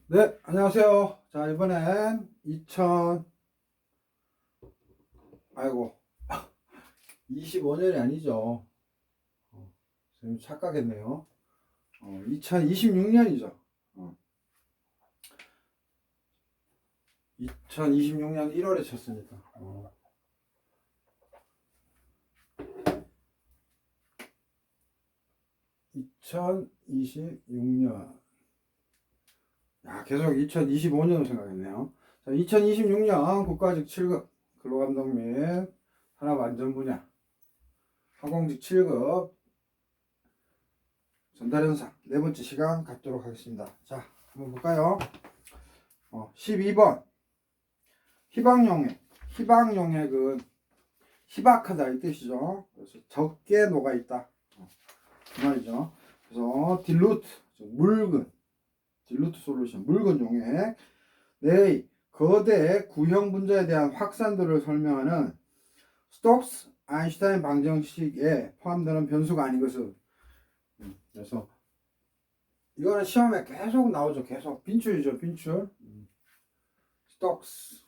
네, 안녕하세요. 자, 이번엔 아이고, 25년이 아니죠. 좀 착각했네요. 2026년이죠. 2026년 1월에 쳤으니까. 2026년. 야, 계속 2025년을 생각했네요. 자, 2026년 국가직 7급 근로감독 및 산업안전 분야 항공직 7급 전달 현상 네 번째 시간 갖도록 하겠습니다. 자, 한번 볼까요? 12번 희박용액은 희박하다 이 뜻이죠. 그래서 적게 녹아 있다 그 말이죠. 그래서 딜루트 솔루션 묽은 용액 내 거대 구형 분자에 대한 확산도를 설명하는 스톡스 아인슈타인 방정식에 포함되는 변수가 아닌 것을. 그래서 이거는 시험에 계속 나오죠. 계속 빈출이죠. 빈출. 스톡스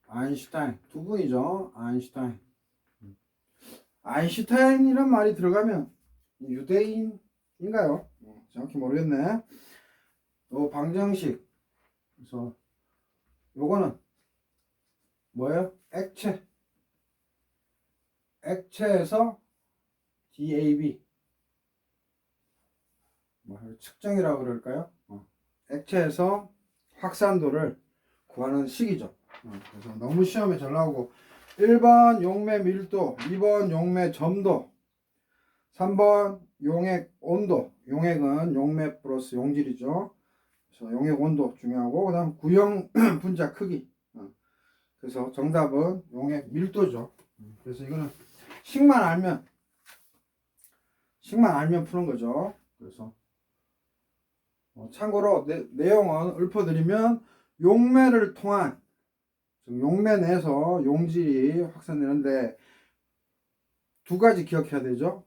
아인슈타인 두 분이죠. 아인슈타인이란 말이 들어가면 유대인인가요? 정확히 모르겠네. 요 방정식. 그래서 요거는 뭐예요? 액체에서 DAB 뭐 측정이라고 그럴까요? 액체에서 확산도를 구하는 식이죠. 그래서 너무 시험에 잘 나오고 1번 용매 밀도, 2번 용매 점도, 3번 용액 온도. 용액은 용매 플러스 용질이죠. 그래서 용액 온도 중요하고, 그 다음 구형 분자 크기. 그래서 정답은 용액 밀도죠. 그래서 이거는 식만 알면 푸는 거죠. 그래서 참고로 내용은 읊어드리면 용매를 통한 용매 내에서 용질이 확산되는데 두 가지 기억해야 되죠.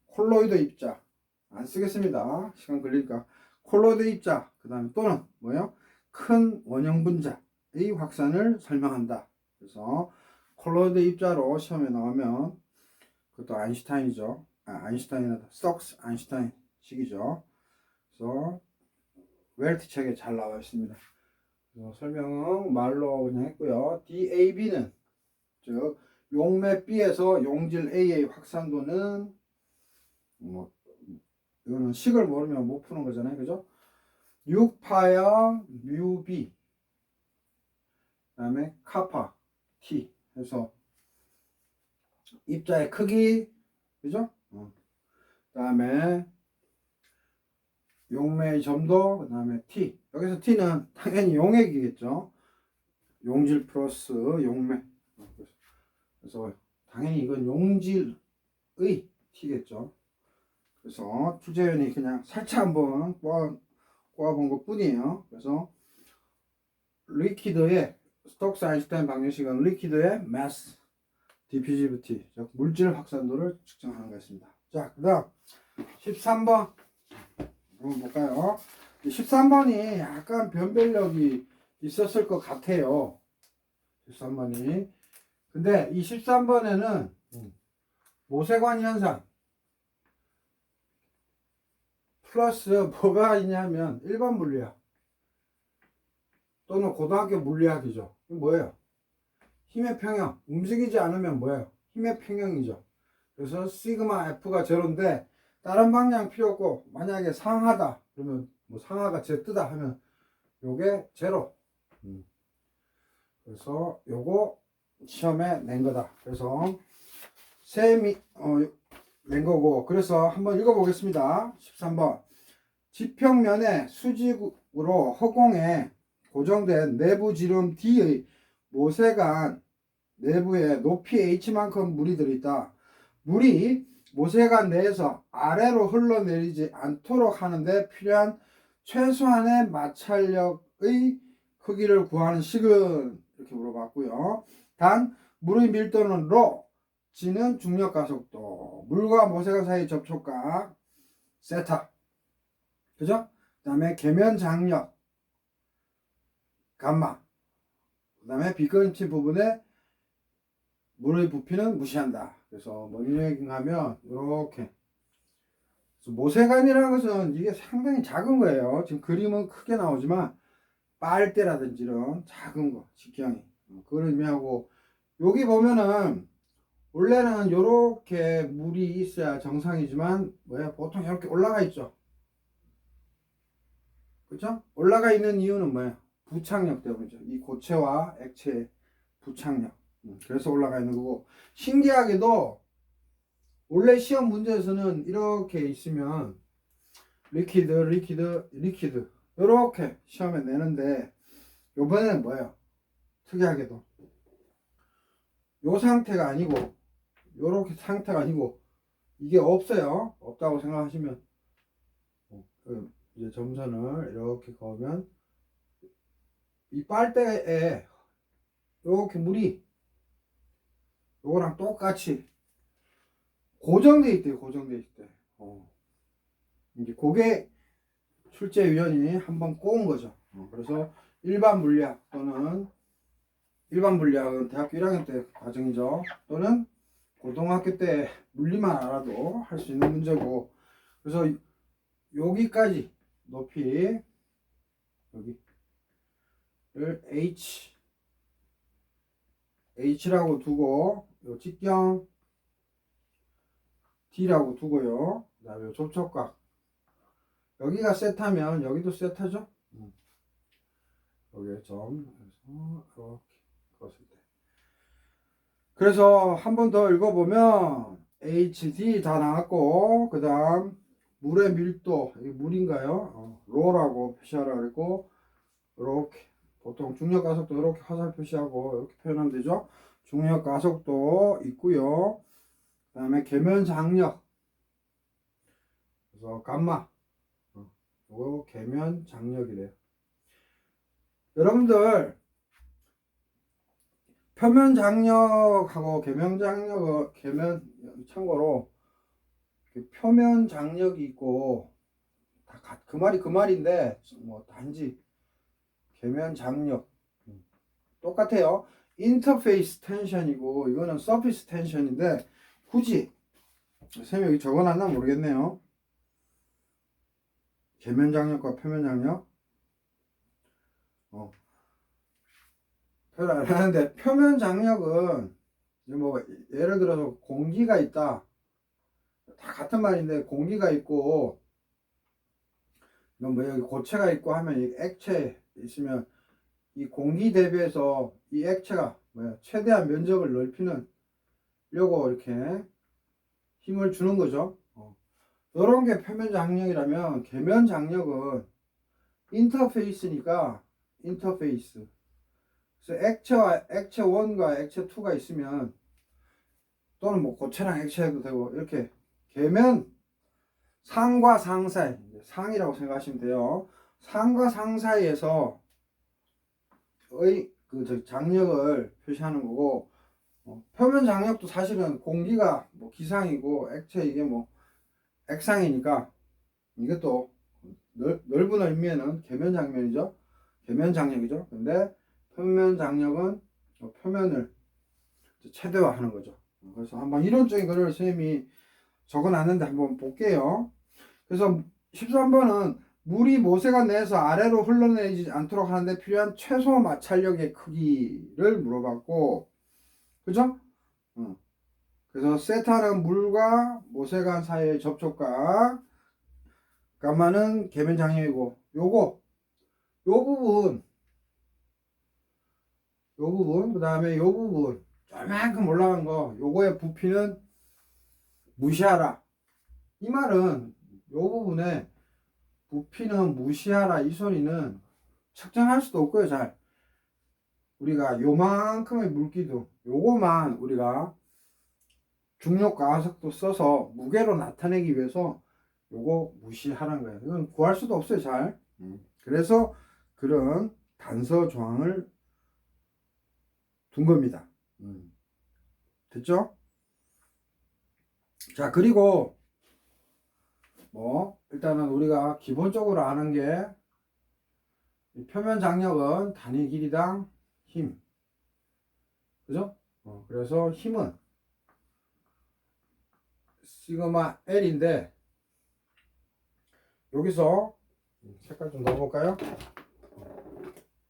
콜로이드 입자 안 쓰겠습니다. 시간 걸리니까. 콜로이드 입자 그 다음에 또는 뭐예요? 큰 원형 분자의 확산을 설명한다. 그래서 콜로이드 입자로 시험에 나오면 그것도 아인슈타인이죠. 아인슈타인이다. 스톡스 아인슈타인 식이죠. 그래서 웰트 책에 잘 나와 있습니다. 설명은 말로 그냥 했고요. DAB는 즉 용매 B에서 용질 A의 확산도는 뭐 이거는 식을 모르면 못 푸는 거잖아요. 그죠? 6파야 뮤B 그다음에 카파 T 해서 입자의 크기 그죠? 그다음에 용매의 점도 그다음에 T 여기서 T는 당연히 용액이겠죠. 용질 플러스 용매 그래서 당연히 이건 용질의 T겠죠. 그래서 주재현이 그냥 살짝 한번 꼬아본 것 뿐이에요. 그래서 리퀴드의 스톡스 아인슈타인 방정식은 리퀴드의 mass diffusivity 즉 물질 확산도를 측정하는 것입니다. 자, 그 다음 13번 한번 볼까요? 13번이 약간 변별력이 있었을 것 같아요. 13번이. 근데 이 13번에는 모세관 현상 플러스 뭐가 있냐면 1번 물리학 또는 고등학교 물리학이죠. 이게 뭐예요? 힘의 평형. 움직이지 않으면 뭐예요? 힘의 평형이죠. 그래서 시그마 F가 제로인데 다른 방향 필요 없고 만약에 상하다 그러면 뭐 상하가 Z다 하면 요게 제로. 그래서 요거 시험에 낸 거다. 그래서 낸 거고. 그래서 한번 읽어보겠습니다. 13번. 지평면에 수직으로 허공에 고정된 내부 지름 D의 모세관 내부에 높이 H만큼 물이 들어있다. 물이 모세관 내에서 아래로 흘러내리지 않도록 하는데 필요한 최소한의 마찰력의 크기를 구하는 식은 이렇게 물어봤고요. 단 물의 밀도는 ρ, G는 중력 가속도, 물과 모세관 사이 접촉각 세타. 그죠? 그 다음에 계면 장력 감마, 그 다음에 비컨치 부분에 물의 부피는 무시한다. 그래서 뭔 얘기하면 이렇게 모세관이라는 것은 이게 상당히 작은 거예요. 지금 그림은 크게 나오지만 빨대라든지 이런 작은 거 직경이 그걸 의미하고, 여기 보면은 원래는 이렇게 물이 있어야 정상이지만 뭐야, 보통 이렇게 올라가 있죠. 그렇죠? 올라가 있는 이유는 뭐야? 부착력 때문이죠. 이 고체와 액체의 부착력. 그래서 올라가 있는 거고, 신기하게도 원래 시험 문제에서는 이렇게 있으면 리퀴드 이렇게 시험에 내는데, 요번에는 뭐예요? 특이하게도 요 상태가 아니고, 요렇게 상태가 아니고, 이게 없어요. 없다고 생각하시면 이제 점선을 이렇게 그으면 이 빨대에 이렇게 물이 요거랑 똑같이 고정돼 있대요. 고정돼 있대. 이제 그게 출제위원이 한번 꼬은 거죠. 그래서 일반 물리학 또는 일반 물리학은 대학교 1학년 때 과정이죠. 또는 고등학교 때 물리만 알아도 할 수 있는 문제고, 그래서 여기까지 높이 여기를 H라고 두고, 요 직경 D라고 두고요. 그 다음에 접촉각 여기가 세타면 여기도 세타죠. 여기에 점 해서 이렇게 그었을 때. 그래서 한 번 더 읽어보면 HD 다 나왔고, 그 다음 물의 밀도, 이게 물인가요? 로라고 표시하라 그랬고, 이렇게 보통 중력 가속도 이렇게 화살 표시하고 이렇게 표현하면 되죠. 중력 가속도 있고요. 그 다음에 계면 장력, 그래서 감마, 이거 계면 장력이래요. 여러분들 표면 장력하고 계면 장력, 참고로 표면 장력이 있고 다 그 말이 그 말인데, 뭐 단지 계면 장력 똑같아요. 인터페이스 텐션이고 이거는 서피스 텐션인데, 굳이 선생님이 여기 적어놨나 모르겠네요. 계면 장력과 표면 장력 표현 안 하는데, 표면 장력은 뭐 예를 들어서 공기가 있다, 다 같은 말인데 공기가 있고 뭐 여기 고체가 있고 하면, 이 액체 있으면 이 공기 대비해서 이 액체가 뭐야, 최대한 면적을 넓히는 려고 이렇게 힘을 주는 거죠. 이런 게 표면 장력이라면, 계면 장력은 인터페이스니까 인터페이스. 그래서 액체와 액체 1과 액체 2가 있으면, 또는 뭐 고체랑 액체 해도 되고, 이렇게 계면 상과 상 사이, 상이라고 생각하시면 돼요. 상과 상 사이에서 그 장력을 표시하는 거고, 표면 장력도 사실은 공기가 뭐 기상이고 액체 이게 뭐 액상이니까, 이것도 넓은 의미에는 계면 장력이죠. 계면 장력이죠. 근데 표면 장력은 표면을 최대화하는 거죠. 그래서 한번 이론적인 거를 선생님이 적어놨는데 한번 볼게요. 그래서 13번은 물이 모세관 내에서 아래로 흘러내리지 않도록 하는데 필요한 최소 마찰력의 크기를 물어봤고, 그죠? 그래서 세타는 물과 모세관 사이의 접촉각, 감마는 계면 장력이고, 요 부분, 그 다음에 요 부분, 저만큼 올라간 거, 요거의 부피는 무시하라. 이 말은 요 부분에 부피는 무시하라, 이 소리는 측정할 수도 없고요. 잘 우리가 요만큼의 물기둥, 요거만 우리가 중력 가속도 써서 무게로 나타내기 위해서 요거 무시하라는 거예요. 이건 구할 수도 없어요. 잘. 그래서 그런 단서 조항을 둔 겁니다. 됐죠? 자, 그리고 뭐 일단은 우리가 기본적으로 아는 게 이 표면 장력은 단위 길이당 힘, 그죠? 그래서 힘은 시그마 L인데 여기서 색깔 좀 넣어볼까요?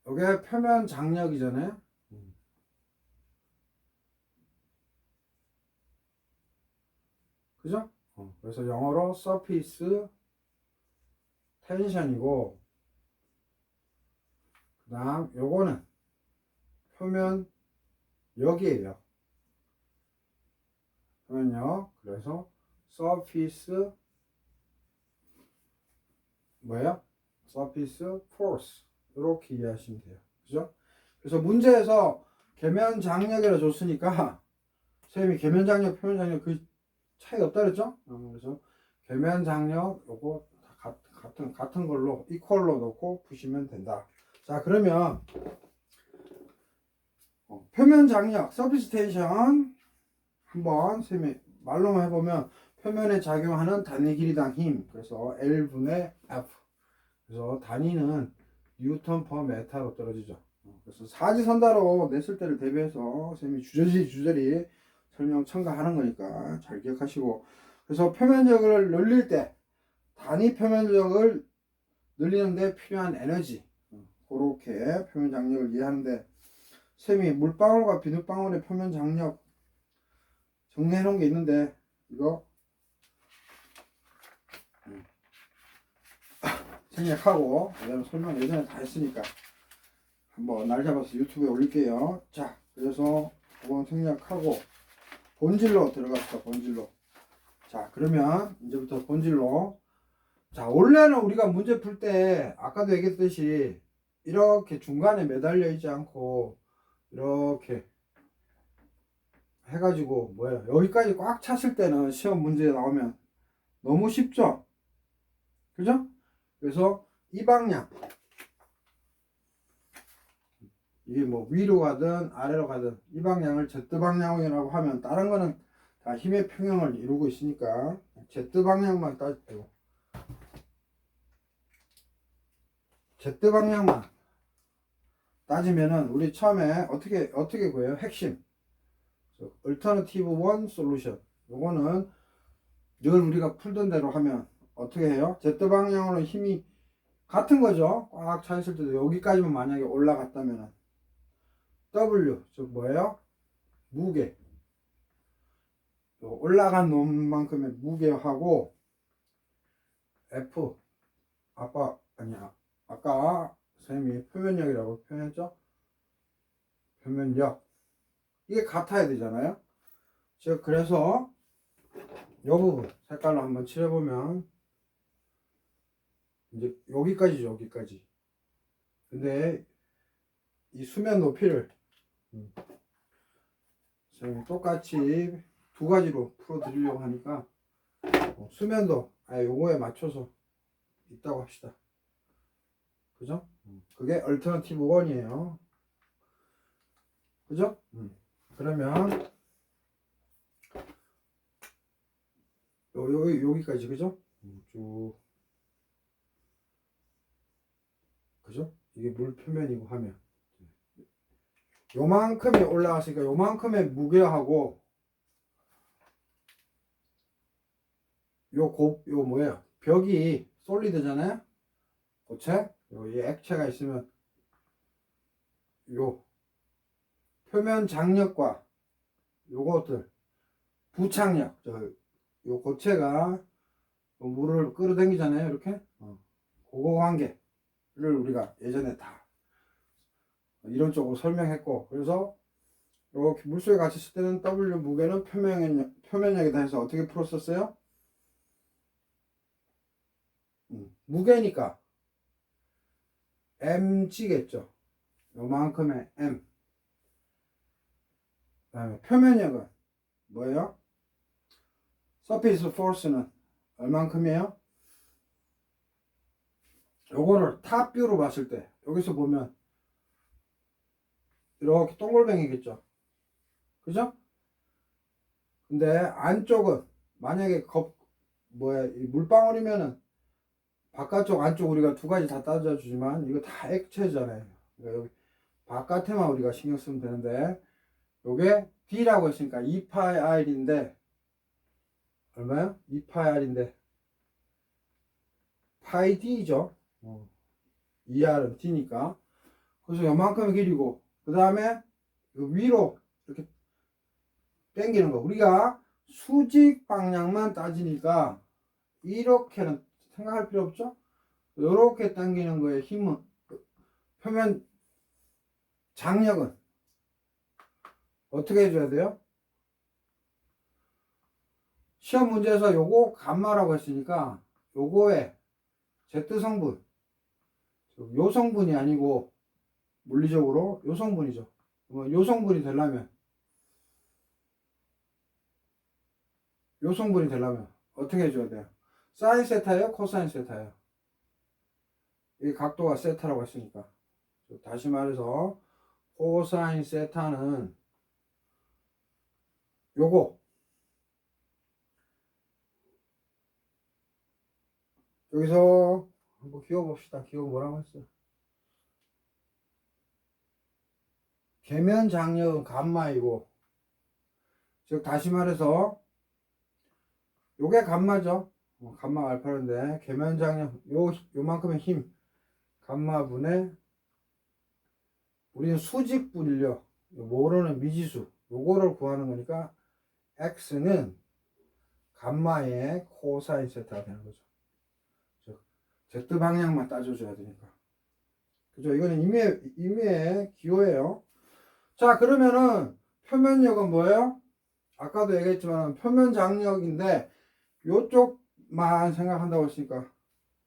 이게 표면 장력이잖아요. 그죠? 그래서 영어로 surface tension이고, 그 다음 요거는 표면 역이에요. 표면역. 그래서 surface 뭐예요? surface force 이렇게 이해하시면 돼요. 그죠? 그래서 문제에서 계면 장력이라 줬으니까 선생님이 계면 장력, 표면 장력 그 차이 없다 그랬죠? 그래서 계면 장력 요거 같은 걸로 이퀄로 놓고 푸시면 된다. 자, 그러면 표면 장력, 서피스 텐션 한번 선생님이 말로만 해보면 표면에 작용하는 단위 길이당 힘, 그래서 L분의 F, 그래서 단위는 뉴턴 퍼 메타로 떨어지죠. 그래서 사지선다로 냈을 때를 대비해서 선생님이 주저리 설명 첨가하는 거니까 잘 기억하시고, 그래서 표면적을 늘릴 때 단위 표면적을 늘리는데 필요한 에너지, 그렇게 표면 장력을 이해하는데, 쌤이 물방울과 비눗방울의 표면 장력 정리해 놓은 게 있는데 이거 생략하고, 왜냐면 설명 예전에 다 했으니까 한번 날 잡아서 유튜브에 올릴게요. 자, 그래서 이건 생략하고 본질로 들어갑시다. 본질로. 자, 그러면 이제부터 본질로. 자, 원래는 우리가 문제 풀 때 아까도 얘기했듯이 이렇게 중간에 매달려 있지 않고 이렇게 해가지고 뭐야, 여기까지 꽉 찼을 때는 시험 문제 나오면 너무 쉽죠? 그죠? 그래서 이 방향, 이게 뭐 위로 가든 아래로 가든 이 방향을 Z방향이라고 하면 다른 거는 다 힘의 평형을 이루고 있으니까 Z방향만 따지고, Z방향만 따지면은 우리 처음에 어떻게 구해요? 핵심 Alternative 1 Solution. 요거는 늘 우리가 풀던 대로 하면 어떻게 해요? Z방향으로 힘이 같은 거죠. 꽉 차 있을 때도 여기까지만 만약에 올라갔다면 W, 즉 뭐예요? 무게. 올라간 놈만큼의 무게하고 F, 아까 선생님이 표면력이라고 표현했죠? 표면력. 이게 같아야 되잖아요. 즉 그래서 이 부분 색깔로 한번 칠해보면 이제 여기까지죠. 여기까지. 근데 이 수면 높이를 똑같이 두 가지로 풀어 드리려고 하니까 수면도 요거에 맞춰서 있다고 합시다. 그죠? 그게 얼터너티브 1이에요. 그죠? 그러면 여기까지, 그죠? 쭉, 그죠? 이게 물 표면이고 하면 요만큼이 올라갔으니까 요만큼의 무게하고 요 뭐예요? 벽이 솔리드잖아요? 고체? 이 액체가 있으면 요 표면 장력과 요것들 부착력, 요 고체가 물을 끌어당기잖아요. 이렇게 그거 관계를 우리가 예전에 다 이론적으로 설명했고, 그래서 이렇게 물속에 갇혔을 때는 W 무게는 표면력이다 해서 어떻게 풀었었어요? 무게니까 mg겠죠. 요만큼의 m. 그다음에 표면력은 뭐예요? surface force는 얼만큼이에요? 요거를 탑뷰로 봤을 때 여기서 보면 이렇게 동글뱅이겠죠. 그죠? 근데 안쪽은 만약에 뭐야, 이 물방울이면은 바깥쪽 안쪽 우리가 두 가지 다 따져 주지만 이거 다 액체잖아요. 그러니까 여기 바깥에만 우리가 신경 쓰면 되는데 요게 D라고 했으니까 2파이 R인데 얼마요? 2파이 R인데 파이 D죠. 2R은 D니까. 그래서 요만큼의 길이고 그 다음에 위로 이렇게 당기는 거. 우리가 수직 방향만 따지니까 이렇게는 생각할 필요 없죠? 이렇게 당기는 거에 힘은 표면 장력은 어떻게 해줘야 돼요? 시험 문제에서 요거 감마라고 했으니까 요거에 Z성분 요 성분이 아니고 물리적으로 요 성분이죠. 요 성분이 되려면 요 성분이 되려면 어떻게 해줘야 돼요? 사인 세타예요? 코사인 세타예요? 이 각도가 세타라고 했으니까 다시 말해서 코사인 세타는 요거 여기서 한번 기억봅시다. 기억 뭐라고 했어요? 계면 장력은 감마이고 즉 다시 말해서 요게 감마죠. 감마 알파인데 계면 장력 요만큼의 힘 감마분의 우리는 수직분력 모르는 미지수 요거를 구하는 거니까 x는 감마의 코사인 세타가 되는 거죠. 즉 z 방향만 따져줘야 되니까. 그죠? 이거는 임의의 기호예요. 자, 그러면은 표면력은 뭐예요? 아까도 얘기했지만 표면 장력인데 요쪽만 생각한다고 했으니까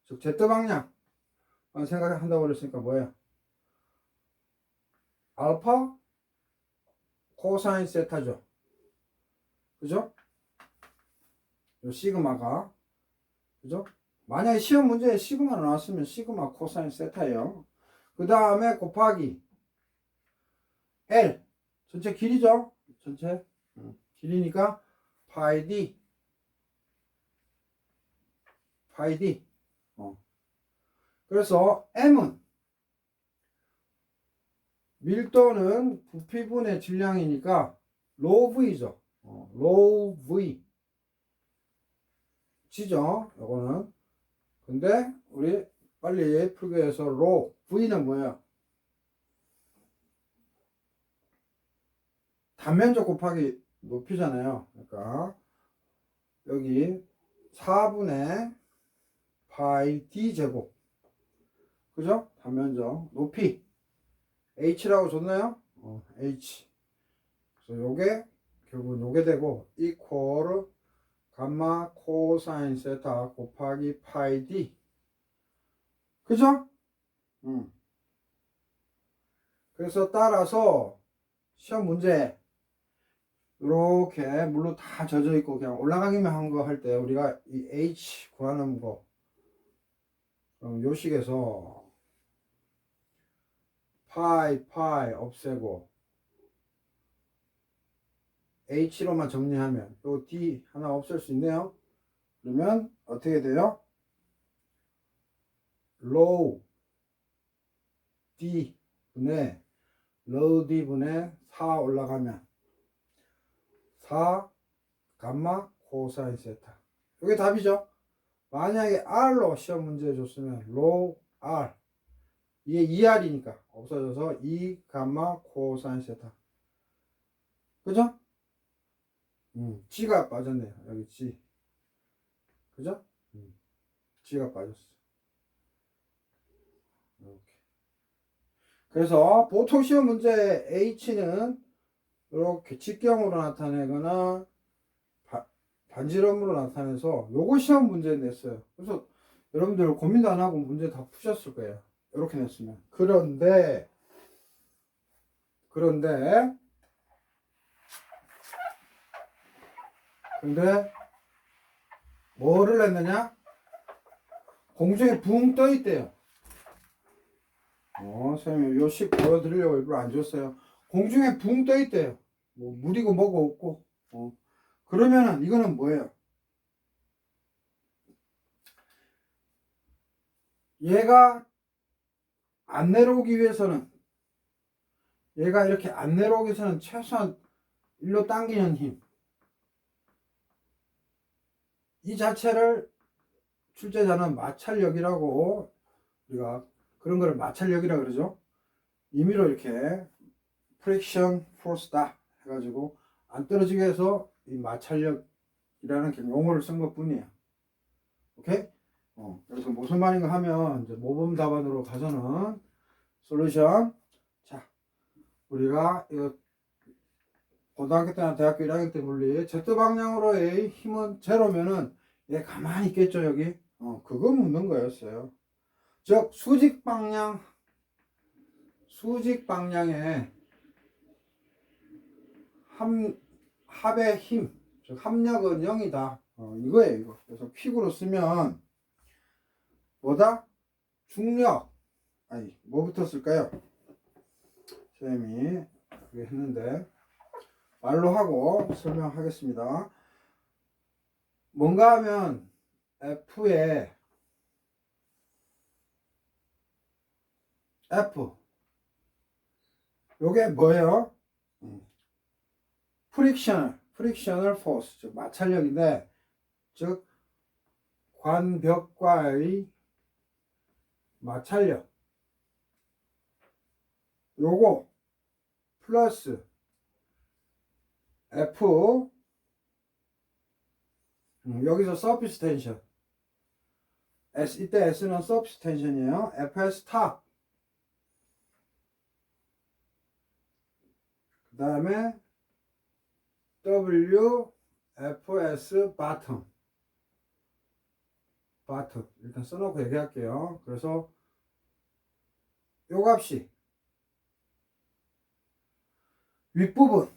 즉 z 방향만 생각한다고 그랬으니까 뭐예요? 알파 코사인 세타죠. 그죠? 요 시그마가 그죠? 만약에 시험 문제에 시그마 나왔으면 시그마 코사인 세타예요. 그 다음에 곱하기 L 전체 길이죠. 전체 길이니까 파이 D 파이 D 그래서 M은 밀도는 부피분의 질량이니까 로우 V죠. 로우 V G죠. 요거는 근데 우리 빨리 풀기 위해서 로 V는 뭐예요? 단면적 곱하기 높이잖아요. 그러니까 여기 4분의 파이 D 제곱 그죠? 단면적 높이 H라고 줬나요? H 그래서 요게 결국은 요게 되고 이퀄 감마 코사인 세타 곱하기 파이 D 그죠? 그래서 따라서 시험 문제 이렇게 물로 다 젖어 있고 그냥 올라가기만 한 거 할 때 우리가 이 H 구하는 거 그럼 요 식에서 파이 없애고 H로만 정리하면 요 D 하나 없앨 수 있네요. 그러면 어떻게 돼요? 로우 D 분의 로우 D 분의 4 올라가면 4 감마 코사인 세타 이게 답이죠. 만약에 R로 시험 문제 줬으면 로우 R 이게 2R이니까 없어져서 2 감마 코사인 세타 그죠? G가 빠졌네요. 여기 G 그죠? G가 빠졌어. 이렇게. 그래서 보통 시험 문제 H는 이렇게 직경으로 나타내거나 반지름으로 나타내서 요거 시험 문제 냈어요. 그래서 여러분들 고민도 안 하고 문제 다 푸셨을 거예요. 이렇게 냈으면. 그런데 뭐를 냈느냐? 공중에 붕 떠 있대요. 선생님 요식 보여드리려고 일부러 안 줬어요. 공중에 붕 떠 있대요. 뭐 물이고 뭐고 없고. 그러면은 이거는 뭐예요? 얘가 안 내려오기 위해서는, 얘가 이렇게 안 내려오기 위해서는 최소한 일로 당기는 힘, 이 자체를 출제자는 마찰력이라고, 우리가 그런 거를 마찰력이라고 그러죠. 임의로 이렇게 프릭션 포스다 해가지고 안 떨어지게 해서 이 마찰력이라는 용어를 쓴 것 뿐이에요. 오케이? 그래서 무슨 말인가 하면 이제 모범 답안으로 가서는 솔루션. 자, 우리가 이거 고등학교 때나 대학교 1학년 때 물리 Z 방향으로의 힘은 제로면은 얘 가만히 있겠죠 여기. 그거 묻는 거였어요. 즉 수직 방향의 합의 힘, 즉 합력은 0이다. 이거예요 이거. 그래서 퀵으로 쓰면 뭐다? 중력. 아니 뭐부터 쓸까요? 선생님이 그게 했는데 말로 하고 설명하겠습니다. 뭔가 하면 F에 F 요게 뭐예요? 프릭셔널 포스, 즉 마찰력인데, 즉 관벽과의 마찰력, 요거 플러스 F, 여기서 서피스 텐션, 이때 S는 서피스 텐션이에요. FS 탑, 그 다음에 W, FS 바텀. 일단 써놓고 얘기할게요. 그래서 요 값이 윗부분,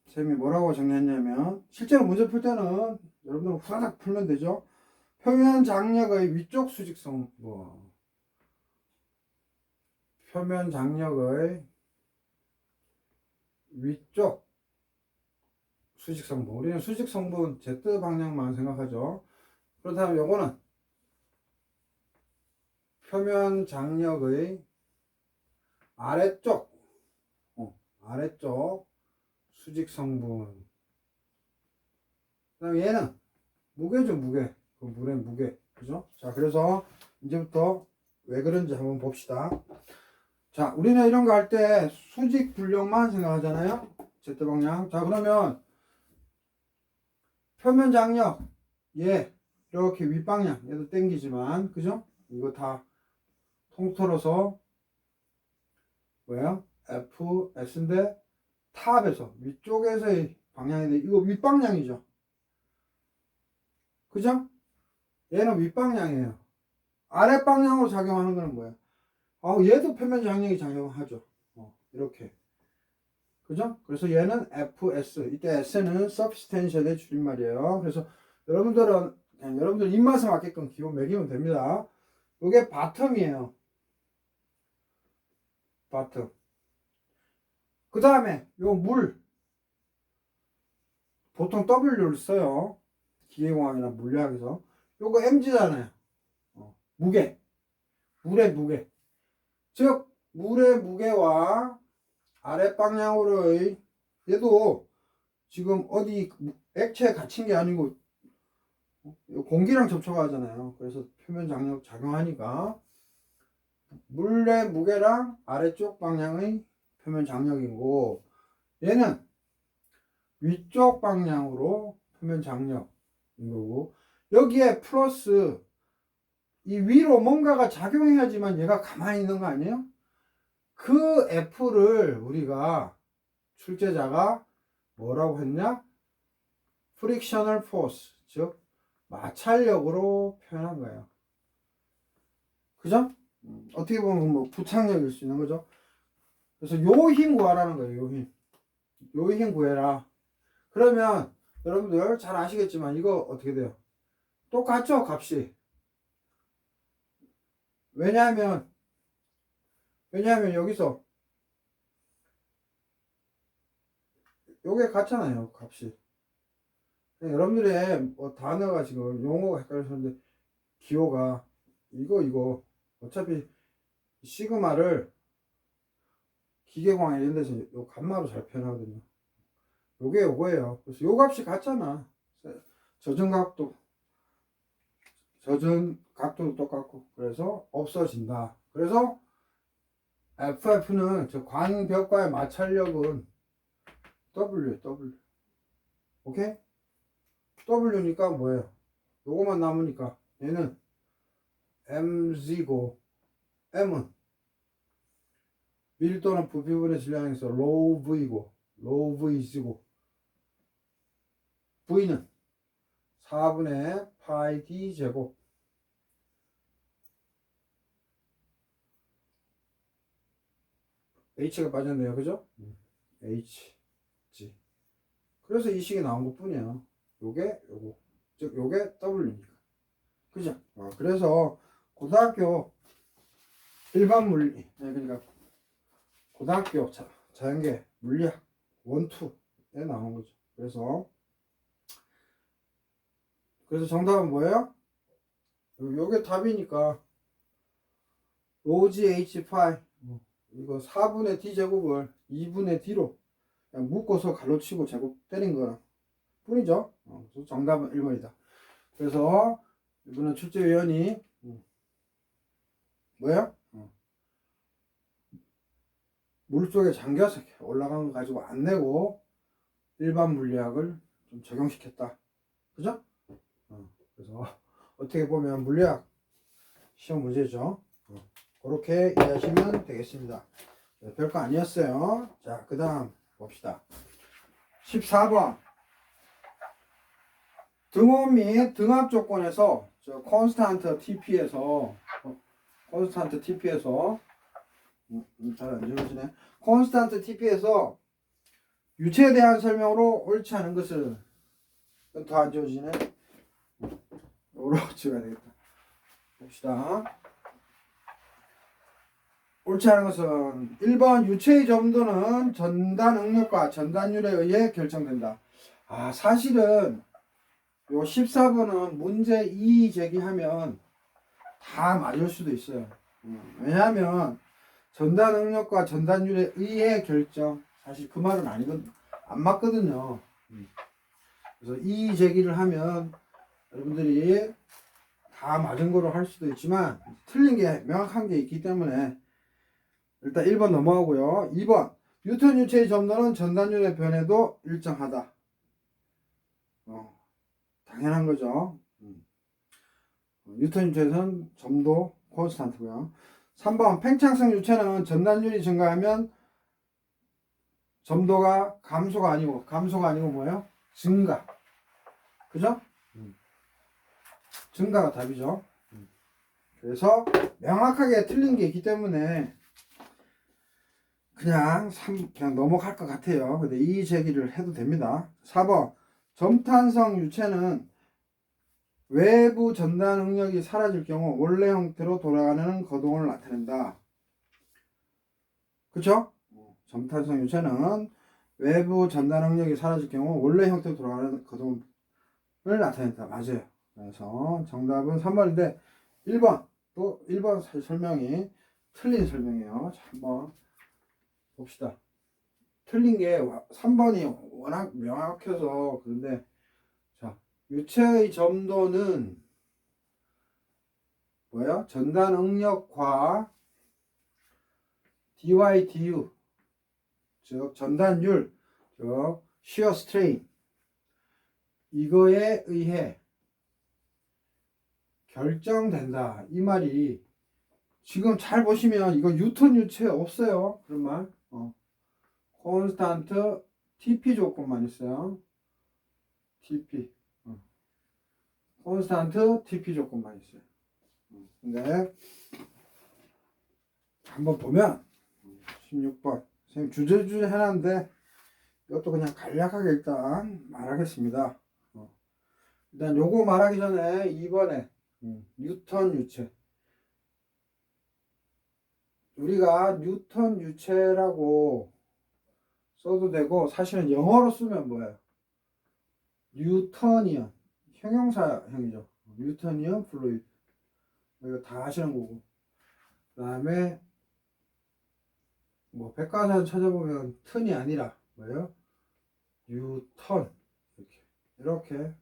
쌤이 뭐라고 정리했냐면, 실제로 문제 풀 때는 여러분들 후다닥 풀면 되죠. 표면 장력의 위쪽 수직성, 표면 장력의 위쪽 수직성분. 우리는 수직성분 Z 방향만 생각하죠. 그렇다면 요거는 표면 장력의 아래쪽, 아래쪽 수직성분. 그 다음에 얘는 무게죠, 무게. 그 물의 무게. 그죠? 자, 그래서 이제부터 왜 그런지 한번 봅시다. 자, 우리는 이런 거 할 때 수직 불력만 생각하잖아요. Z방향. 자, 그러면 표면 장력, 얘 이렇게 윗방향, 얘도 땡기지만, 그죠? 이거 다 통틀어서 뭐야? F, S인데 탑에서 위쪽에서의 방향인데 이거 윗방향이죠. 그죠? 얘는 윗방향이에요. 아랫방향으로 작용하는 거는 뭐야? 얘도 표면 장력이 작용하죠. 이렇게. 그죠? 그래서 얘는 FS. 이때 S는 substantial의 줄임말이에요. 그래서 여러분들은 그냥 여러분들 입맛에 맞게끔 기본 매기면 됩니다. 이게 바텀이에요. 바텀. 그 다음에 요 물. 보통 W를 써요. 기계공학이나 물리학에서. 요거 mg잖아요. 무게. 물의 무게. 즉 물의 무게와 아랫방향으로의, 얘도 지금 어디 액체에 갇힌 게 아니고 공기랑 접촉하잖아요. 그래서 표면 장력 작용하니까 물의 무게랑 아래쪽 방향의 표면 장력이고, 얘는 위쪽 방향으로 표면 장력인 거고, 여기에 플러스 이 위로 뭔가가 작용해야지만 얘가 가만히 있는 거 아니에요? 그 F를 우리가 출제자가 뭐라고 했냐? 프릭셔널 포스, 즉 마찰력으로 표현한 거예요. 그죠? 어떻게 보면 뭐 부착력일 수 있는 거죠. 그래서 요 힘 구하라는 거예요. 요 힘. 요 힘 구해라. 그러면 여러분들 잘 아시겠지만 이거 어떻게 돼요? 똑같죠, 값이. 왜냐하면 여기서 요게 같잖아요, 값이. 여러분들의 뭐 단어가 지금 용어가 헷갈리셨는데, 기호가 이거 어차피 시그마를 기계공학 이런 데서 요 감마로 잘 표현하거든요. 요게 요거예요. 그래서 요 값이 같잖아. 저전각도 저전각도도 똑같고 그래서 없어진다. 그래서 FF는 저 광벽과의 마찰력은 W. 오케이? W니까 뭐예요? 요거만 남으니까 얘는 mz고 m은 밀도는 부피분의 질량에서 로우 v고 로우 vz고 v는 4분의 파이 d 제곱 h가 빠졌네요. 그죠? h g 그래서 이 식이 나온 것 뿐이야. 요거 즉 요게 w니까 그죠? 그래서 고등학교 일반 물리 그러니까 고등학교 자연계 물리학 1, 2에 나온 거죠. 그래서 정답은 뭐예요? 요게 답이니까 로지 h 파이 이거 4분의 d 제곱을 2분의 d로 그냥 묶어서 갈로치고 제곱 때린 거랑 뿐이죠. 그래서 정답은 1번이다. 그래서 이번에 출제위원이 뭐야? 물속에 잠겨서 올라간 거 가지고 안 내고 일반 물리학을 좀 적용시켰다. 그죠? 그래서 어떻게 보면 물리학 시험 문제죠. 그렇게 이해하시면 되겠습니다. 별거 아니었어요. 자, 그 다음 봅시다. 14번. 등호 및 등압 조건에서 콘스탄트 TP에서 잘 안 지워지네. 콘스탄트 TP에서 유체에 대한 설명으로 옳지 않은 것을 더 안 지워지네. 요로 지워야 되겠다. 봅시다. 옳지 않은 것은 1번 유체의 점도는 전단 응력과 전단율에 의해 결정된다. 사실은 요 14번은 문제 2 제기하면 다 맞을 수도 있어요. 왜냐하면 전단 응력과 전단율에 의해 결정 사실 그 말은 아니거든 안 맞거든요. 그래서 2 제기를 하면 여러분들이 다 맞은 거로 할 수도 있지만 틀린 게 명확한 게 있기 때문에 일단 1번 넘어가고요. 2번 뉴턴 유체의 점도는 전단율의 변해도 일정하다. 당연한 거죠. 뉴턴 유체에서는 점도 콘스탄트고요. 3번 팽창성 유체는 전단율이 증가하면 점도가 감소가 아니고 뭐예요? 증가. 그죠? 증가가 답이죠. 그래서 명확하게 틀린 게 있기 때문에 그냥 넘어갈 것 같아요. 근데 이 제기를 해도 됩니다. 4번 점탄성 유체는 외부 전단 응력이 사라질 경우 원래 형태로 돌아가는 거동을 나타낸다. 그쵸? 점탄성 유체는 외부 전단 응력이 사라질 경우 원래 형태로 돌아가는 거동을 나타낸다. 맞아요. 그래서 정답은 3번인데 1번 또 1번 설명이 틀린 설명이에요. 자, 한번 봅시다. 틀린 게 3번이 워낙 명확해서 그런데 자 유체의 점도는 뭐야? 전단 응력과 dy du 즉 전단율 즉 shear strain 이거에 의해 결정된다. 이 말이 지금 잘 보시면 이거 뉴턴 유체 없어요. 그런 말. 콘스탄트 TP 조건만 있어요. TP. 콘스탄트 TP 조건만 있어요. 근데 한번 보면 16번 선생님 주제 해놨는데 이것도 그냥 간략하게 일단 말하겠습니다. 일단 요거 말하기 전에 2번에 뉴턴 유체 우리가 뉴턴 유체라고 써도 되고 사실은 영어로 쓰면 뭐예요? 뉴턴이언 형용사형이죠. 뉴턴이언 플루이드 이거 다 하시는 거고 그다음에 뭐 백과사전 찾아보면 턴이 아니라 뭐예요? 뉴턴 이렇게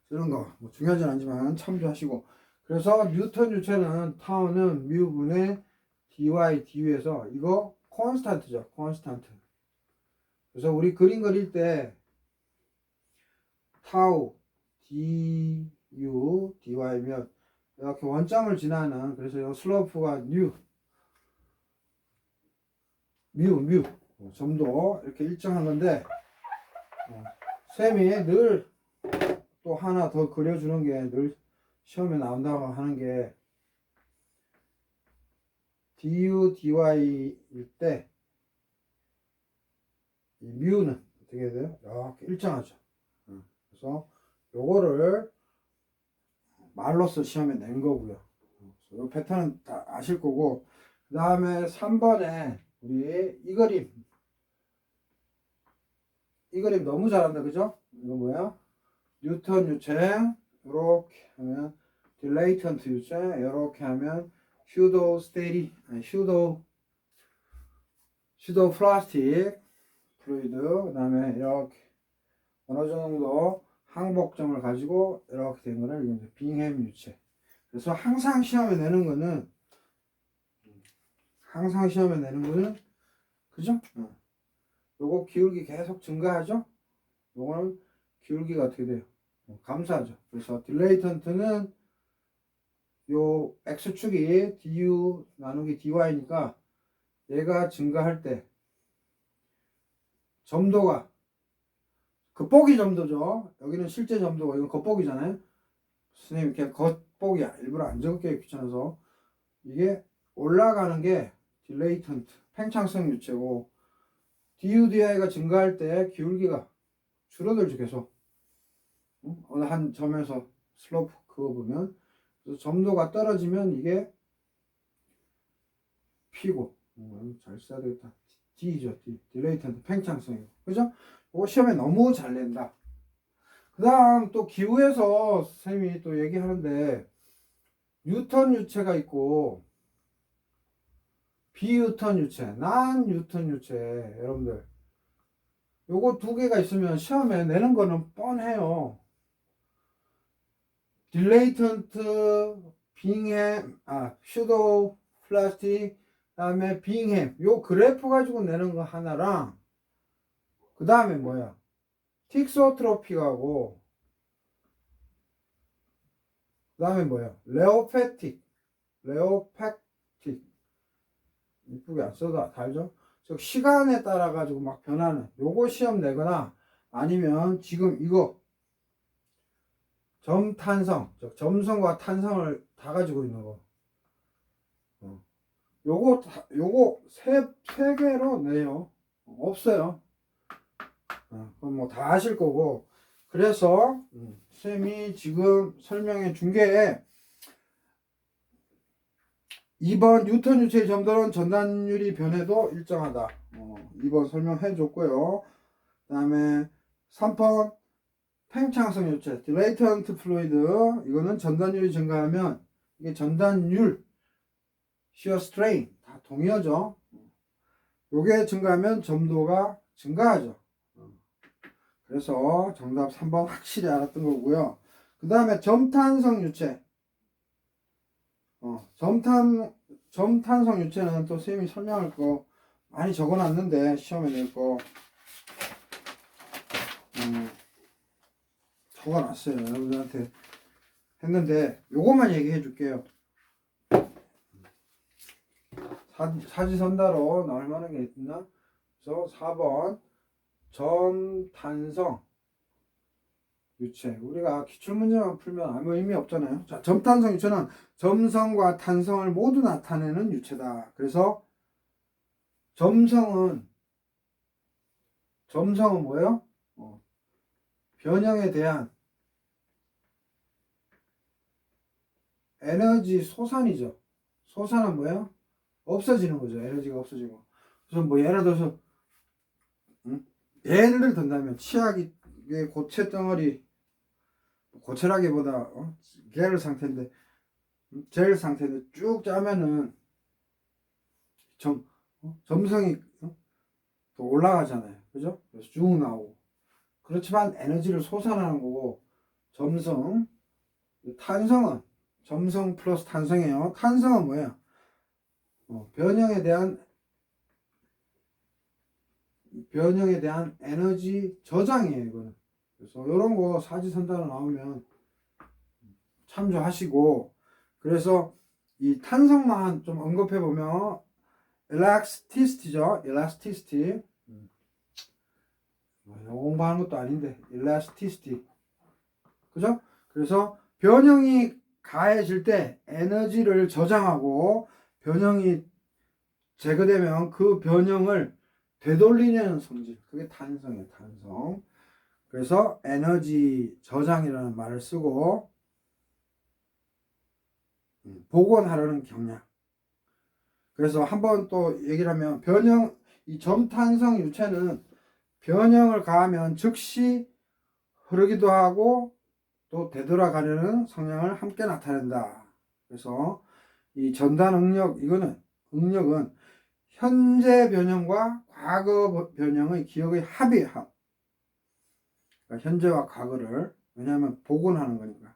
쓰는 거뭐 중요하진 않지만 참조하시고. 그래서 뉴턴 유체는 타우는 뮤분의 dy du에서 이거 콘스탄트죠. 콘스탄트. 그래서 우리 그림 그릴 때 타우 du dy면 이렇게 원점을 지나는, 그래서 이 슬로프가 뮤 점도 이렇게 일정한 건데, 쌤이 늘 또 하나 더 그려주는 게, 늘 시험에 나온다고 하는 게 du dy일 때 이 뮤는 어떻게 돼요? 이렇게 일정하죠. 그래서 요거를 말로써 시험에 낸 거고요. 이 패턴은 다 아실 거고. 그 다음에 3번에 우리 이 그림 너무 잘한다, 그죠? 이거 뭐야? 뉴턴 유체 이렇게 하면 딜레이턴트 유체, 이렇게 하면 슈도 스테디, 슈도 플라스틱 플루이드. 그 다음에 이렇게 어느 정도 항복점을 가지고 이렇게 된 거를 이제 빙햄 유체. 그래서 항상 시험에 내는 거는 그죠? 요거 기울기 계속 증가하죠? 요거는 기울기가 어떻게 돼요? 감소하죠. 그래서 딜레이턴트는 요 x축이 du 나누기 dy니까 얘가 증가할 때 점도가 겉보기 점도죠. 여기는 실제 점도고 이건 겉보기잖아요. 선생님 이렇게 겉보기야 일부러 안 적을게요, 귀찮아서. 이게 올라가는 게 딜레이턴트 팽창성 유체고, du di가 증가할 때 기울기가 줄어들죠, 계속. 어느 한 점에서 슬로프 그거 보면. 그래서 점도가 떨어지면 이게 P고, 잘 써야 되겠다. D죠, D. 딜레이턴트 팽창성이고, 그죠? 그거 시험에 너무 잘 낸다. 그 다음 또 기후에서 선생님이 또 얘기하는데, 뉴턴 유체가 있고 비뉴턴 유체, 난 뉴턴 유체. 여러분들 요거 두 개가 있으면 시험에 내는 거는 뻔해요. 딜레이턴트 빙햄, 슈도 플라스틱, 다음에 빙햄, 요 그래프 가지고 내는 거 하나랑, 그 다음에 뭐야, 틱소트로픽하고, 그 다음에 뭐야, 레오팩틱 이쁘게 안 써도 다 알죠? 즉 시간에 따라 가지고 막 변하는 요거 시험 내거나, 아니면 지금 이거 점탄성, 즉 점성과 탄성을 다 가지고 있는 거, 요거 세 개로 내요. 없어요. 그럼 뭐 다 아실 거고. 그래서 쌤이 지금 설명해 준 게 2번 뉴턴 유체의 점도는 전단율이 변해도 일정하다. 2번 설명해 줬고요. 그 다음에 3번 팽창성 유체 딜레이턴트 플루이드, 이거는 전단율이 증가하면 이게 전단율 shear strain 다 동의어죠. 요게 증가하면 점도가 증가하죠. 그래서 정답 3번 확실히 알았던 거고요. 그 다음에 점탄성 유체, 점탄성 유체는 또 선생님이 설명할 거 많이 적어놨는데, 시험에 낼 거 적어놨어요. 여러분들한테 했는데 요것만 얘기해 줄게요. 사지선다로 나올 만한 게 있나? 그래서 4번 점탄성 유체, 우리가 기출문제만 풀면 아무 의미 없잖아요. 자, 점탄성 유체는 점성과 탄성을 모두 나타내는 유체다. 그래서 점성은 뭐예요? 변형에 대한 에너지 소산이죠. 소산은 뭐예요? 없어지는 거죠. 에너지가 없어지고. 그래서 뭐 예를 들어서 예를 든다면 치약이 고체 덩어리, 고체라기보다 젤 상태인데 쭉 짜면은 점성이 또 올라가잖아요. 그죠? 그래서 쭉 나오고. 그렇지만 에너지를 솟아나는 거고, 점성, 탄성은 점성 플러스 탄성이에요. 탄성은 뭐예요? 변형에 대한 에너지 저장이에요, 이거는. 그래서 이런 거 사지선다로 나오면 참조하시고, 그래서 이 탄성만 좀 언급해 보면 elasticity죠. elasticity. 영어 공부하는 것도 아닌데 elasticity. 그죠? 그래서 변형이 가해질 때 에너지를 저장하고 변형이 제거되면 그 변형을 되돌리는 성질. 그게 탄성이에요, 탄성. 그래서 에너지 저장이라는 말을 쓰고 복원하려는 경향. 그래서 한번 또 얘기를 하면 이 점탄성 유체는 변형을 가하면 즉시 흐르기도 하고 또 되돌아가려는 성향을 함께 나타낸다. 그래서 이 전단 응력은 현재 변형과 과거 변형의 기억의 합이에요, 합. 그러니까 현재와 과거를, 왜냐하면 복원하는 거니까.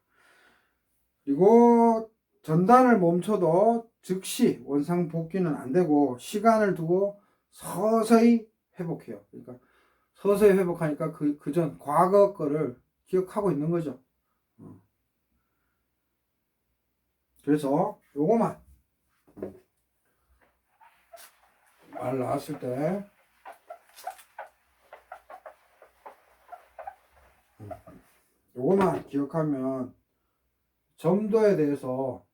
그리고 전단을 멈춰도 즉시 원상 복귀는 안 되고 시간을 두고 서서히 회복해요. 그러니까 서서히 회복하니까 그 전 과거 거를 기억하고 있는 거죠. 그래서 요거만 말 나왔을 때 요거만 기억하면 점도에 대해서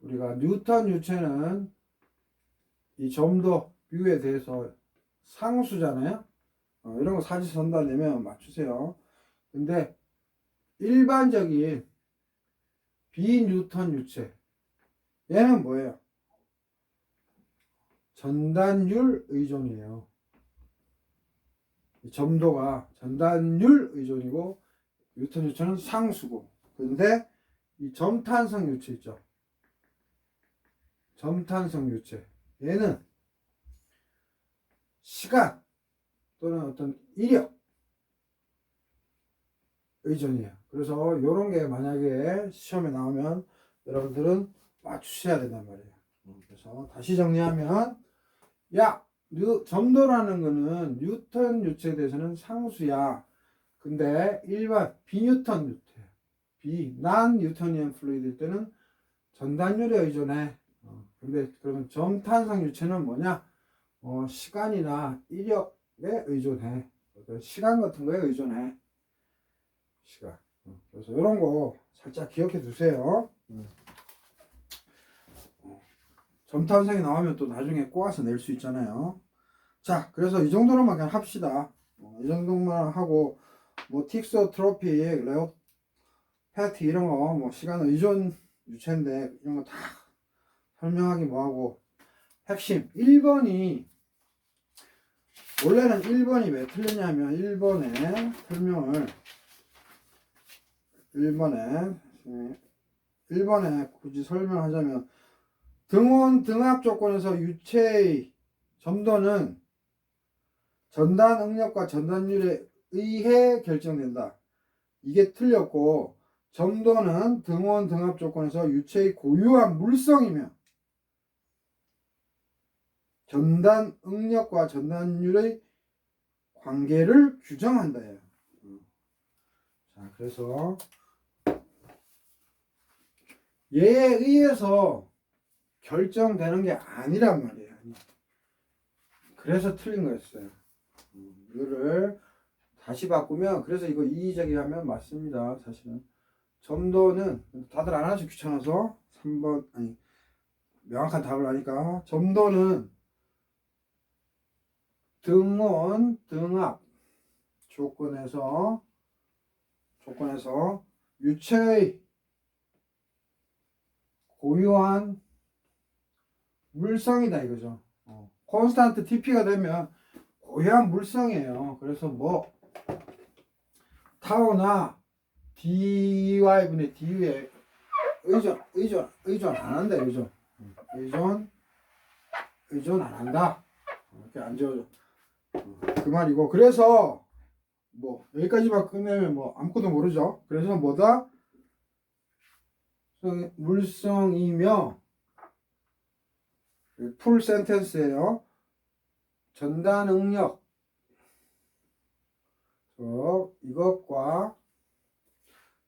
우리가 뉴턴 유체는 이 점도 뷰에 대해서 상수잖아요. 이런 거 사지선다 내면 맞추세요. 근데 일반적인 비뉴턴 유체 얘는 뭐예요? 전단율 의존이에요. 점도가 전단율 의존이고 뉴턴 유체는 상수고. 근데 이 점탄성 유체 있죠. 점탄성 유체 얘는 시간 또는 어떤 이력 의존이에요. 그래서 이런 게 만약에 시험에 나오면 여러분들은 맞추셔야 된단 말이에요. 그래서 다시 정리하면 점도라는 거는 뉴턴 유체에 대해서는 상수야. 근데 일반 비뉴턴 유체, 난 뉴턴이언 플루이드일 때는 전단율에 의존해. 근데 그러면 점탄성 유체는 뭐냐? 시간이나 이력에 의존해. 시간 같은 거에 의존해. 시간. 그래서 이런 거 살짝 기억해 두세요. 점탄성이 나오면 또 나중에 꼬아서 낼 수 있잖아요. 자, 그래서 이 정도로만 그냥 합시다. 이 정도만 하고 뭐 틱소트로픽, 레오 패티 이런 거 뭐 시간 의존 유체인데 이런 거 다 설명하기 뭐하고 핵심 1번이 원래는 1번이 왜 틀리냐면 1번에 굳이 설명하자면 등원 등압 조건에서 유체의 점도는 전단 응력과 전단율에 의해 결정된다. 이게 틀렸고 점도는 등원 등압 조건에서 유체의 고유한 물성이며 전단 응력과 전단율의 관계를 규정한다. 자, 그래서 얘에 의해서 결정되는 게 아니란 말이에요. 그래서 틀린 거였어요. 이거를 다시 바꾸면 그래서 이거 이의제기 하면 맞습니다. 사실은 점도는 다들 안 하시 귀찮아서 3번 아니 명확한 답을 하니까 점도는 등원 등압 조건에서 유체의 고유한 물성이다 이거죠. 콘스탄트 TP가 되면 고유한 물성이에요. 그래서 뭐 타오나 dy분의 du에 의존 안 한다 이거죠. 의존 안 한다. 이렇게 안 지워져. 그 말이고, 그래서 뭐 여기까지만 끝내면 뭐 아무것도 모르죠. 그래서 뭐다? 물성이며 풀 센텐스예요. 전단 응력 이것과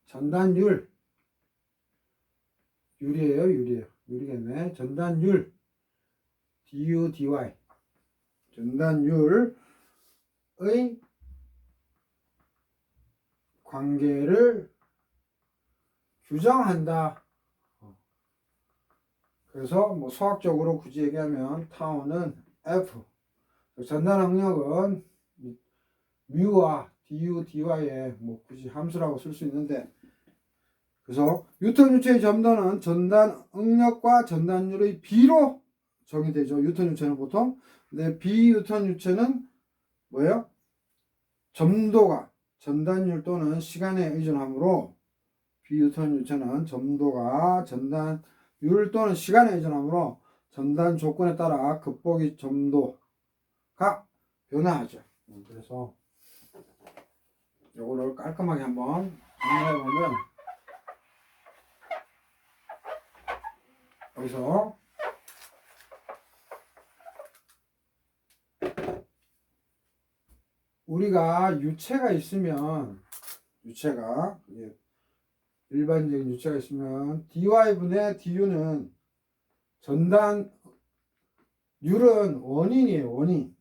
전단율 유리겠네. 전단율 du dy 전단율의 관계를 규정한다. 그래서 뭐 수학적으로 굳이 얘기하면 타우는 F, 전단 응력은 뮤와 du dy의 뭐 굳이 함수라고 쓸 수 있는데, 그래서 뉴턴 유체의 점도는 전단 응력과 전단율의 비로 정의되죠. 뉴턴 유체는 보통. 근데 비뉴턴 유체는 뭐예요? 점도가 전단율 또는 시간에 의존하므로, 비뉴턴 유체는 점도가 전단율 또는 시간에 의존하므로 전단 조건에 따라 극복이 점도가 변화하죠. 그래서 요거를 깔끔하게 한번 정리해 보면, 여기서 우리가 유체가 있으면, 일반적인 유체가 있으면 dy분의 du는 전단율은 원인이에요. 원인.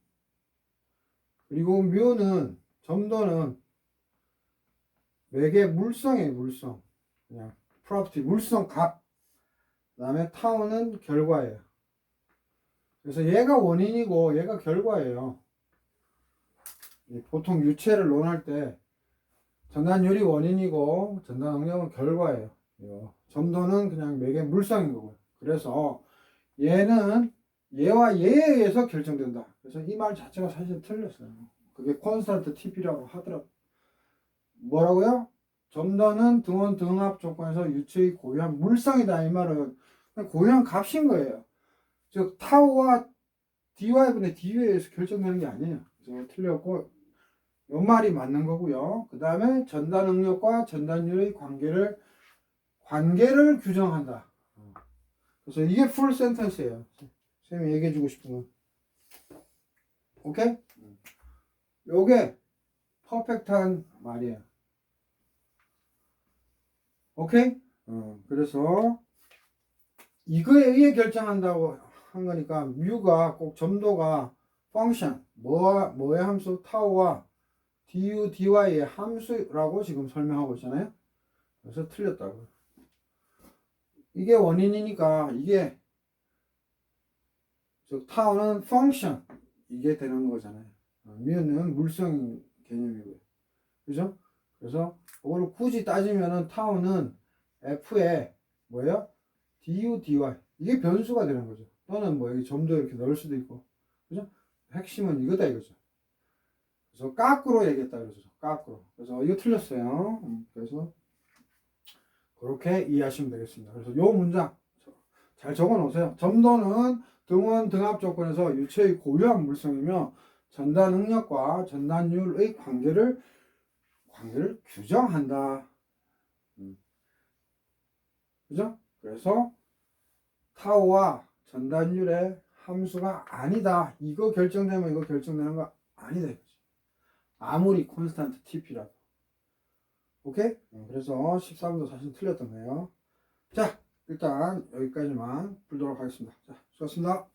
그리고 뮤는 점도는 맥의 물성이에요. 물성. 그냥 프로퍼티 물성 값. 그 다음에 타우는 결과예요. 그래서 얘가 원인이고 얘가 결과예요. 보통 유체를 논할 때 전단율이 원인이고 전단 응력은 결과예요. 점도는 그냥 맥의 물성인 거고요. 그래서 얘는 얘와 얘에 의해서 결정된다. 그래서 이 말 자체가 사실 틀렸어요. 그게 콘스탄트 TP라고 하더라고요. 뭐라고요? 점도는 등원 등합 조건에서 유체의 고유한 물성이다. 이 말은 그냥 고유한 값인 거예요. 즉 타우와 dy분의 du에 의해서 결정되는 게 아니에요. 그래서 틀렸고, 요 말이 맞는 거고요. 그 다음에 전단 응력과 전단율의 관계를 규정한다. 그래서 이게 풀 센텐스예요. 선생님이 얘기해 주고 싶은 건. 오케이? 요게 퍼펙트한 말이에요. 오케이? 그래서 이거에 의해 결정한다고 한 거니까 뮤가 꼭 점도가 펑션 뭐의 함수 타우와 du dy의 함수라고 지금 설명하고 있잖아요. 그래서 틀렸다고요. 이게 원인이니까 이게 즉 타우는 펑션 이게 되는 거잖아요. 뮤는 물성 개념이고요. 그죠? 그래서 이걸 굳이 따지면은 타우는 f에 뭐예요? du dy 이게 변수가 되는 거죠. 또는 뭐 여기 점도 이렇게 넣을 수도 있고, 그죠? 핵심은 이거다 이거죠. 그래서 까꾸로 얘기했다 그러죠. 까꾸로. 그래서 이거 틀렸어요. 그래서 그렇게 이해하시면 되겠습니다. 그래서 요 문장 잘 적어 놓으세요. 점도는 등원 등합 조건에서 유체의 고유한 물성이며 전단 응력과 전단율의 관계를 규정한다. 그죠? 그래서 타우와 전단율의 함수가 아니다. 이거 결정되면 이거 결정되는 거 아니다 이거지. 아무리 콘스탄트 TP라도. 오케이? 그래서 13도 사실 틀렸던 거예요. 자, 일단 여기까지만 풀도록 하겠습니다. 자, 수고하셨습니다.